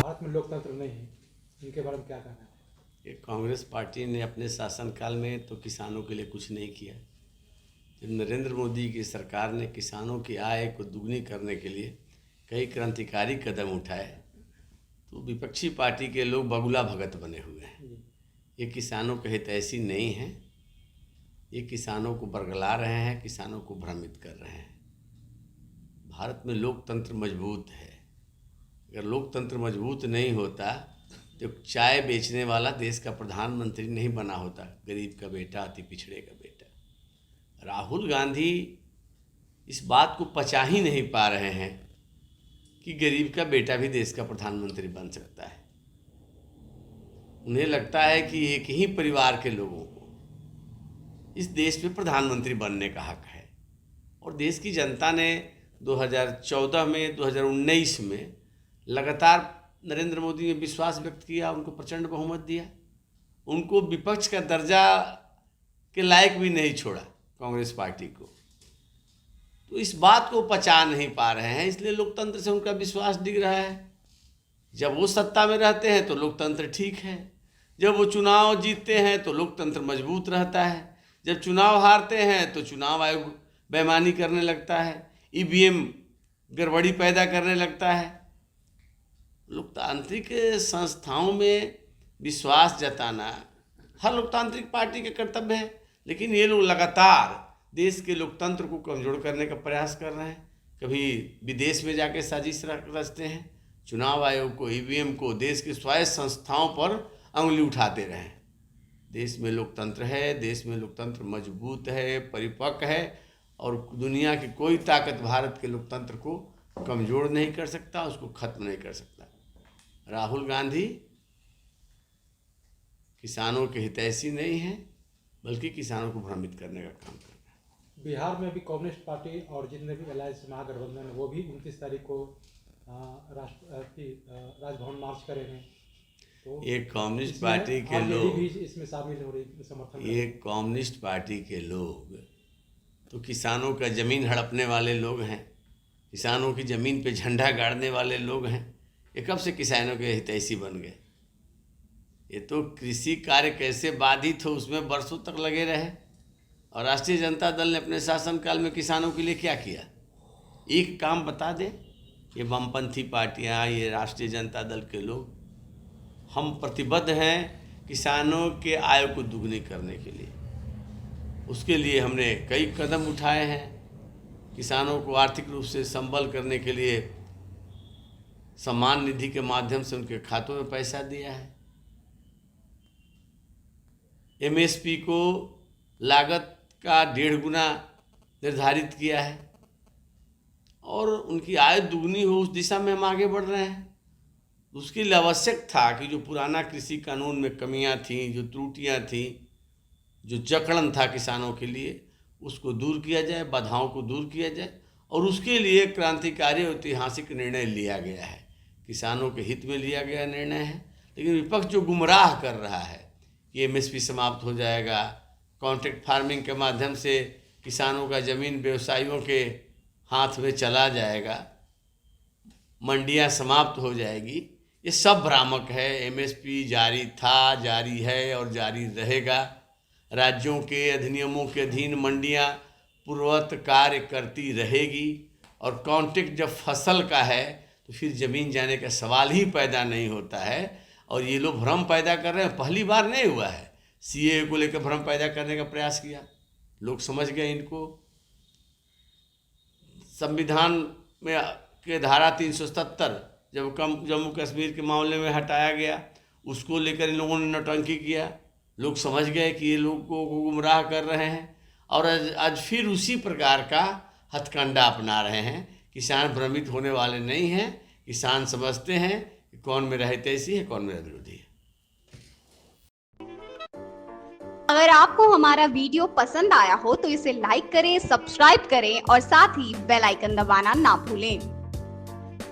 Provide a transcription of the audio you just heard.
भारत में लोकतंत्र नहीं है, इनके बारे में क्या कहना है? ये कांग्रेस पार्टी ने अपने शासनकाल में तो किसानों के लिए कुछ नहीं किया। जब नरेंद्र मोदी की सरकार ने किसानों की आय को दुगनी करने के लिए कई क्रांतिकारी कदम उठाए तो विपक्षी पार्टी के लोग बगुला भगत बने हुए हैं। ये किसानों के हितैषी नहीं हैं, ये किसानों को बरगला रहे हैं, किसानों को भ्रमित कर रहे हैं। भारत में लोकतंत्र मजबूत है। अगर लोकतंत्र मजबूत नहीं होता तो चाय बेचने वाला देश का प्रधानमंत्री नहीं बना होता, गरीब का बेटा, अति पिछड़े का बेटा। राहुल गांधी इस बात को पचा ही नहीं पा रहे हैं कि गरीब का बेटा भी देश का प्रधानमंत्री बन सकता है। उन्हें लगता है कि एक ही परिवार के लोगों को इस देश में प्रधानमंत्री बनने का हक है। और देश की जनता ने 2014 में, 2019 में लगातार नरेंद्र मोदी ने विश्वास व्यक्त किया, उनको प्रचंड बहुमत दिया, उनको विपक्ष का दर्जा के लायक भी नहीं छोड़ा कांग्रेस पार्टी को। तो इस बात को पचा नहीं पा रहे हैं, इसलिए लोकतंत्र से उनका विश्वास डिग रहा है। जब वो सत्ता में रहते हैं तो लोकतंत्र ठीक है, जब वो चुनाव जीतते हैं तो लोकतंत्र मजबूत रहता है, जब चुनाव हारते हैं तो चुनाव आयोग बेईमानी करने लगता है, ईवीएम गड़बड़ी पैदा करने लगता है। लोकतांत्रिक संस्थाओं में विश्वास जताना हर लोकतांत्रिक पार्टी का कर्तव्य है, लेकिन ये लोग लगातार देश के लोकतंत्र को कमजोर करने का प्रयास कर रहे हैं। कभी विदेश में जाके साजिश रचते हैं, चुनाव आयोग को, ईवीएम को, देश की स्वायत्त संस्थाओं पर अंगुली उठाते रहे हैं। देश में लोकतंत्र है, देश में लोकतंत्र मजबूत है, परिपक्व है, और दुनिया की कोई ताकत भारत के लोकतंत्र को कमजोर नहीं कर सकता, उसको खत्म नहीं कर सकता। राहुल गांधी किसानों के हितैषी नहीं है, बल्कि किसानों को भ्रमित करने का काम कर रहा है। बिहार में भी कम्युनिस्ट पार्टी और जितने भी अलायंस महागठबंधन है वो भी 29 तारीख को राजभवन मार्च करेंगे। तो ये कम्युनिस्ट पार्टी के लोग भी इसमें शामिल हो रही समर्थन। ये कम्युनिस्ट पार्टी के लोग तो किसानों का ज़मीन हड़पने वाले लोग हैं, किसानों की ज़मीन पे झंडा गाड़ने वाले लोग हैं। ये कब से किसानों के हितैषी बन गए? ये तो कृषि कार्य कैसे बाधित हो उसमें बरसों तक लगे रहे। और राष्ट्रीय जनता दल ने अपने शासनकाल में किसानों के लिए क्या किया? एक काम बता दें। ये वामपंथी पार्टियां, ये राष्ट्रीय जनता दल के लोग, हम प्रतिबद्ध हैं किसानों के आय को दुगनी करने के लिए। उसके लिए हमने कई कदम उठाए हैं। किसानों को आर्थिक रूप से संबल करने के लिए सम्मान निधि के माध्यम से उनके खातों में पैसा दिया है। एमएसपी को लागत का 1.5 गुना निर्धारित किया है और उनकी आय दुगनी हो उस दिशा में हम आगे बढ़ रहे हैं। उसके लिए आवश्यक था कि जो पुराना कृषि कानून में कमियां थीं, जो त्रुटियां थीं, जो जकड़न था किसानों के लिए, उसको दूर किया जाए, बाधाओं को दूर किया जाए। और उसके लिए क्रांतिकारी और ऐतिहासिक निर्णय लिया गया है, किसानों के हित में लिया गया निर्णय है। लेकिन विपक्ष जो गुमराह कर रहा है कि एमएसपी समाप्त हो जाएगा, कॉन्ट्रैक्ट फार्मिंग के माध्यम से किसानों का ज़मीन व्यवसायियों के हाथ में चला जाएगा, मंडियां समाप्त हो जाएगी, ये सब भ्रामक है। एमएसपी जारी था, जारी है और जारी रहेगा। राज्यों के अधिनियमों के अधीन मंडियां पूर्ववत कार्य करती रहेगी। और कॉन्ट्रैक्ट जब फसल का है तो फिर ज़मीन जाने का सवाल ही पैदा नहीं होता है। और ये लोग भ्रम पैदा कर रहे हैं, पहली बार नहीं हुआ है। सीएए को लेकर भ्रम पैदा करने का प्रयास किया, लोग समझ गए इनको। संविधान में के धारा 377 जब जम्मू कश्मीर के मामले में हटाया गया, उसको लेकर इन लोगों ने नौटंकी किया। लोग समझ गए कि ये लोगों को गुमराह कर रहे हैं और आज फिर उसी प्रकार का हथकंडा अपना रहे हैं। किसान भ्रमित होने वाले नहीं हैं, किसान समझते हैं कि कौन मेरा हितैषी है, कौन मेरा विरोधी है। अगर आपको हमारा वीडियो पसंद आया हो तो इसे लाइक करें, सब्सक्राइब करें और साथ ही बेल आइकन दबाना ना भूलें।